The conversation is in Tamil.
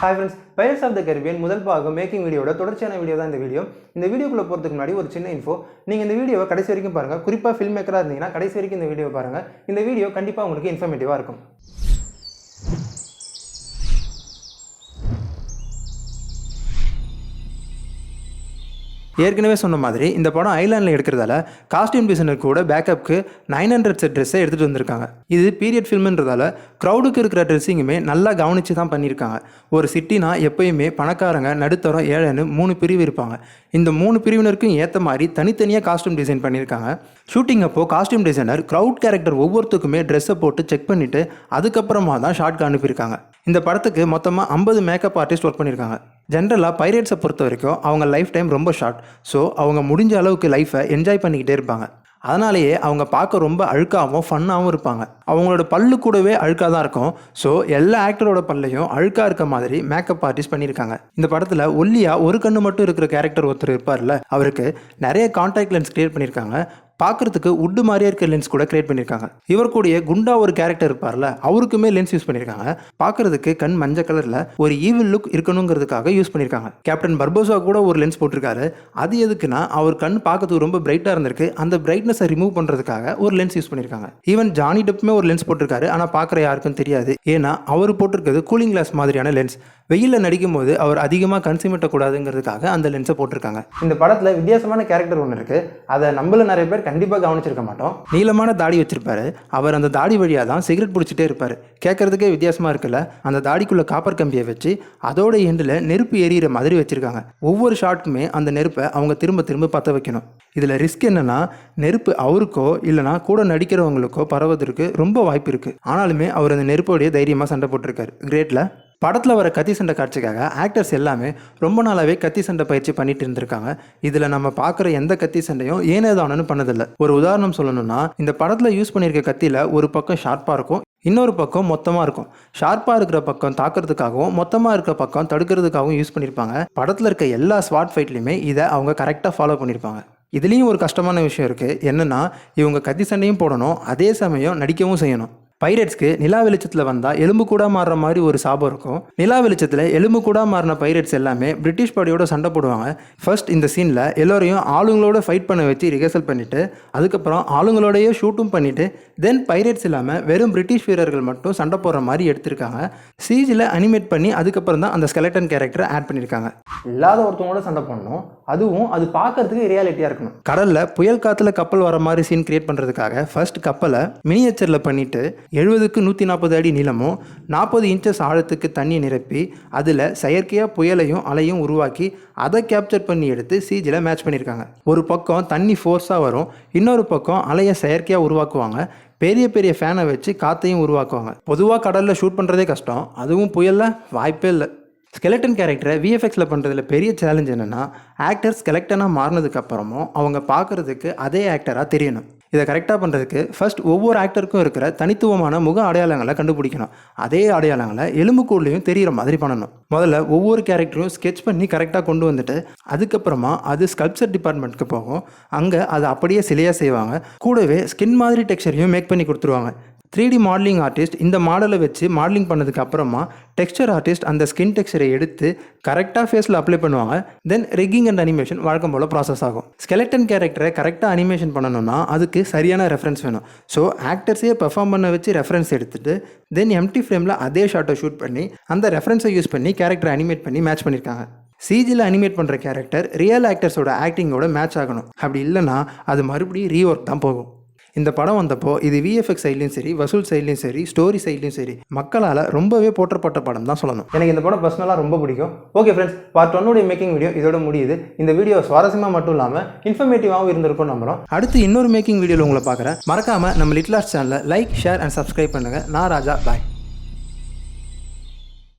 Hi friends, Pirates of the Caribbean முதல் பாகம் மேக்கிங் வீடியோட தொடர்ச்சியான வீடியோ தான் இந்த வீடியோ. இந்த வீடியோக்குள்ள போறதுக்கு முன்னாடி ஒரு சின்ன இன்ஃபோ. நீங்க இந்த வீடியோவை கடைசி வரைக்கும் பாருங்க. குறிப்பா ஃபில்ம் மேக்கரா இருந்தீங்கன்னா கடைசி வரைக்கும் இந்த வீடியோ பாருங்க. இந்த வீடியோ கண்டிப்பா உங்களுக்கு இன்ஃபர்மேட்டிவா இருக்கும். ஏற்கனவே சொன்ன மாதிரி இந்த படம் ஐலாண்டில் எடுக்கிறதால காஸ்டியூம் டிசைனர் கூட பேக்கப்புக்கு 900 செட் ட்ரெஸ்ஸை எடுத்துகிட்டு வந்திருக்காங்க. இது பீரியட் ஃபில்ம்ன்றதால க்ரௌடுக்கு இருக்கிற ட்ரெஸ்ஸிங்குமே நல்லா கவனித்து தான் பண்ணியிருக்காங்க. ஒரு சிட்டினா எப்பயுமே பணக்காரங்க, நடுத்தரம், ஏழைன்னு 3 பிரிவு இருப்பாங்க. இந்த 3 பிரிவினருக்கும் ஏற்ற மாதிரி தனித்தனியாக காஸ்டியூம் டிசைன் பண்ணியிருக்காங்க. ஷூட்டிங் அப்போது காஸ்டியூம் டிசைனர் க்ரௌட் கேரக்டர் ஒவ்வொருத்துக்குமே ட்ரெஸ்ஸை போட்டு செக் பண்ணிவிட்டு அதுக்கப்புறமா தான் ஷார்ட்க்கு அனுப்பியிருக்காங்க. இந்த படத்துக்கு மொத்தமாக 50 மேக்கப் ஆர்டிஸ்ட் ஒர்க் பண்ணியிருக்காங்க. ஜென்ரலாக பைரேட்ஸை பொறுத்த வரைக்கும் அவங்க லைஃப் டைம் ரொம்ப ஷார்ட். ஸோ அவங்க முடிஞ்ச அளவுக்கு லைஃப்பை என்ஜாய் பண்ணிக்கிட்டே இருப்பாங்க. அதனாலேயே அவங்க பார்க்க ரொம்ப அழுக்காகவும் ஃபன்னாகவும் இருப்பாங்க. அவங்களோட பல்லு கூடவே அழுக்காக தான் இருக்கும். ஸோ எல்லா ஆக்டரோட பல்லையும் அழுக்காக இருக்க மாதிரி மேக்கப் ஆர்டிஸ்ட் பண்ணியிருக்காங்க. இந்த படத்தில் ஒல்லியாக ஒரு கண்ணு மட்டும் இருக்கிற கேரக்டர் ஒருத்தர் இருப்பார்ல, அவருக்கு நிறைய கான்டாக்ட் லென்ஸ் கிரியேட் பண்ணியிருக்காங்க. பார்க்குறதுக்கு உட்டு மாதிரியே இருக்க லென்ஸ் கூட கிரியேட் பண்ணியிருக்காங்க. இவர் கூடிய குண்டா ஒரு கேரக்டர் இருப்பார்ல, அவருக்குமே லென்ஸ் யூஸ் பண்ணியிருக்காங்க. பார்க்குறதுக்கு கண் மஞ்சள் கலரில் ஒரு ஈவில் லுக் இருக்கணுங்கிறதுக்காக யூஸ் பண்ணியிருக்காங்க. கேப்டன் பர்போசா கூட ஒரு லென்ஸ் போட்டிருக்காரு. அது எதுக்குன்னா அவர் கண் பார்க்கறதுக்கு ரொம்ப பிரைட்டாக இருந்திருக்கு. அந்த பிரைட்னஸை ரிமூவ் பண்ணுறதுக்காக ஒரு லென்ஸ் யூஸ் பண்ணியிருக்காங்க. ஈவன் ஜானி டெப்புமே ஒரு லென்ஸ் போட்டிருக்காரு. ஆனால் பார்க்குற யாருக்கும் தெரியாது. ஏன்னா அவர் போட்டிருக்கிறது கூலிங் கிளாஸ் மாதிரியான லென்ஸ். வெயிலில் நடிக்கும் போது அவர் அதிகமாக கன்சியூமிட்டக்கூடாதுங்கிறதுக்காக அந்த லென்ஸை போட்டிருக்காங்க. இந்த படத்தில் வித்தியாசமான கேரக்டர் ஒன்று இருக்குது. அதை நம்மள நிறைய பேர் கண்டிப்பாக கவனிச்சிருக்க மாட்டோம். நீளமான தாடி வச்சிருப்பாரு. அவர் அந்த தாடி வழியாக தான் சிகரெட் பிடிச்சிட்டே இருப்பார். கேட்கறதுக்கே வித்தியாசமாக இருக்குல்ல. அந்த தாடிக்குள்ளே காப்பர் கம்பியை வச்சு அதோட எண்டில் நெருப்பு எரியிற மாதிரி வச்சிருக்காங்க. ஒவ்வொரு ஷாட்டுக்குமே அந்த நெருப்பை அவங்க திரும்ப திரும்ப பற்ற வைக்கணும். இதில் ரிஸ்க் என்னன்னா, நெருப்பு அவருக்கோ இல்லைனா கூட நடிக்கிறவங்களுக்கோ பரவதற்கு ரொம்ப வாய்ப்பு இருக்குது. ஆனாலுமே அவர் அந்த நெருப்போடைய தைரியமாக சண்டை போட்டிருக்காரு. கிரேட்டில் படத்தில் வர கத்தி சண்டை காட்சிக்காக ஆக்டர்ஸ் எல்லாமே ரொம்ப நாளாகவே கத்தி சண்டை பயிற்சி பண்ணிட்டு இருந்திருக்காங்க. இதில் நம்ம பார்க்குற எந்த கத்தி சண்டையும் ஏனேதானு பண்ணதில்லை. ஒரு உதாரணம் சொல்லணும்னா, இந்த படத்தில் யூஸ் பண்ணியிருக்க கத்தியில் ஒரு பக்கம் ஷார்ப்பாக இருக்கும், இன்னொரு பக்கம் மொத்தமாக இருக்கும். ஷார்ப்பாக இருக்கிற பக்கம் தாக்குறதுக்காகவும் மொத்தமாக இருக்கிற பக்கம் தடுக்கிறதுக்காகவும் யூஸ் பண்ணியிருப்பாங்க. படத்தில் இருக்க எல்லா ஸ்வாட் ஃபைட்லையுமே இதை அவங்க கரெக்டாக ஃபாலோ பண்ணியிருப்பாங்க. இதுலேயும் ஒரு கஷ்டமான விஷயம் இருக்குது. என்னென்னா, இவங்க கத்தி சண்டையும் போடணும், அதே சமயம் நடிக்கவும் செய்யணும். பைரேட்ஸ்க்கு நிலா வெளிச்சத்தில் வந்தால் எலும்பு கூட மாறுற மாதிரி ஒரு சாபம் இருக்கும். நிலா வெளிச்சத்தில் எலும்பு கூட மாறின பைரேட்ஸ் எல்லாமே பிரிட்டிஷ் படையோட சண்டை போடுவாங்க. ஃபர்ஸ்ட் இந்த சீனில் எல்லோரையும் ஆளுங்களோட ஃபைட் பண்ண வச்சு ரிஹர்சல் பண்ணிவிட்டு அதுக்கப்புறம் ஆளுங்களோடையே ஷூட்டும் பண்ணிவிட்டு தென் பைரேட்ஸ் இல்லாமல் வெறும் பிரிட்டிஷ் வீரர்கள் மட்டும் சண்டை போடுற மாதிரி எடுத்திருக்காங்க. சிஜியில் அனிமேட் பண்ணி அதுக்கப்புறம் தான் அந்த ஸ்கெலட்டன் கேரக்டரை ஆட் பண்ணியிருக்காங்க. இல்லாத ஒருத்தவங்களோட சண்டை பண்ணணும், அதுவும் அது பார்க்கறதுக்கு ரியாலிட்டியாக இருக்கணும். கடலில் புயல் காற்றுல கப்பல் வர மாதிரி சீன் கிரியேட் பண்ணுறதுக்காக ஃபர்ஸ்ட் கப்பலை மினியேச்சரில் பண்ணிவிட்டு 70க்கு 140 அடி நீளமும் 40 இன்ச்சஸ் ஆழத்துக்கு தண்ணியை நிரப்பி அதில் செயற்கையாக புயலையும் அலையும் உருவாக்கி அதை கேப்சர் பண்ணி எடுத்து சிஜியில் மேட்ச் பண்ணியிருக்காங்க. ஒரு பக்கம் தண்ணி ஃபோர்ஸாக வரும், இன்னொரு பக்கம் அலையை செயற்கையாக உருவாக்குவாங்க. பெரிய பெரிய ஃபேனை வச்சு காற்றையும் உருவாக்குவாங்க. பொதுவாக கடலில் ஷூட் பண்ணுறதே கஷ்டம், அதுவும் புயலில் வாய்ப்பே இல்லை. ஸ்கெலட்டன் கேரக்டரை விஎஃப்எக்ஸில் பண்ணுறதுல பெரிய சேலஞ்ச் என்னென்னா, ஆக்டர் ஸ்கெலக்டனாக மாறினதுக்கப்புறமும் அவங்க பார்க்குறதுக்கு அதே ஆக்டராக தெரியணும். இதை கரெக்டாக பண்ணுறதுக்கு ஃபர்ஸ்ட் ஒவ்வொரு ஆக்டருக்கும் இருக்கிற தனித்துவமான முக அடையாளங்களை கண்டுபிடிக்கணும். அதே அடையாளங்களை எலும்புக்கூடலையும் தெரிகிற மாதிரி பண்ணணும். முதல்ல ஒவ்வொரு கேரக்டரும் ஸ்கெட்ச் பண்ணி கரெக்டாக கொண்டு வந்துட்டு அதுக்கப்புறமா அது ஸ்கல்ப்சர் டிபார்ட்மெண்ட்டுக்கு போகும். அங்கே அதை அப்படியே சிலையாக செய்வாங்க. கூடவே ஸ்கின் மாதிரி டெக்ஸ்சரையும் மேக் பண்ணி கொடுத்துருவாங்க. 3D மாடலிங் ஆர்டிஸ்ட் இந்த மாடலை வச்சு மாடலிங் பண்ணதுக்கு அப்புறமா டெக்ஸ்சர் ஆர்டிஸ்ட் அந்த ஸ்கின் டெக்ஸ்சரை எடுத்து கரெக்டாக ஃபேஸில் அப்ளை பண்ணுவாங்க. தென் ரிக்கிங் அண்ட் அனிமேஷன் வழக்கம் போல் ப்ராசஸ் ஆகும். ஸ்கெலட்டன் கேரக்டரை கரெக்டாக அனிமேஷன் பண்ணணும்னா அதுக்கு சரியான ரெஃபரன்ஸ் வேணும். ஸோ ஆக்டர்ஸே பெர்ஃபார்ம் பண்ண வச்சு ரெஃபரன்ஸ் எடுத்துகிட்டு தென் எம்டி ஃப்ரேமில் அதே ஷாட்டை ஷூட் பண்ணி அந்த ரெஃபரன்ஸை யூஸ் பண்ணி கேரக்டரை அனிமேட் பண்ணி மேட்ச் பண்ணியிருக்காங்க. சிஜியில் அனிமேட் பண்ணுற கேரக்டர் ரியல் ஆக்டர்ஸோட ஆக்டிங்கோட மேட்ச் ஆகணும். அப்படி இல்லைனா அது மறுபடியும் ரீஒர்க் தான் போகும். இந்த படம் வந்தப்போ இது விஎஃப்எக்ஸ் சைட்லையும் சரி, வசூல் சைட்லையும் சரி, ஸ்டோரி சைட்லையும் சரி மக்களால் ரொம்பவே போற்றப்பட்ட படம் தான் சொல்லணும். எனக்கு இந்த படம் பர்சனலாக ரொம்ப பிடிக்கும். Okay friends, part 1 making video இதோட முடியுது. இந்த வீடியோ சுவாரஸ்யமாக மட்டும் இல்லாமல் இன்ஃபர்மேட்டிவாகவும் இருந்திருக்கும் நம்புறோம். அடுத்து இன்னொரு மேக்கிங் வீடியோவில் உங்களை பார்க்குறேன். மறக்காமல் நம்ம லிட்டில் ஆர்ட்ஸ் சேனலை லைக், ஷேர் அண்ட் சப்ஸ்கிரைப் பண்ணுங்கள். நான் ராஜா, பாய்.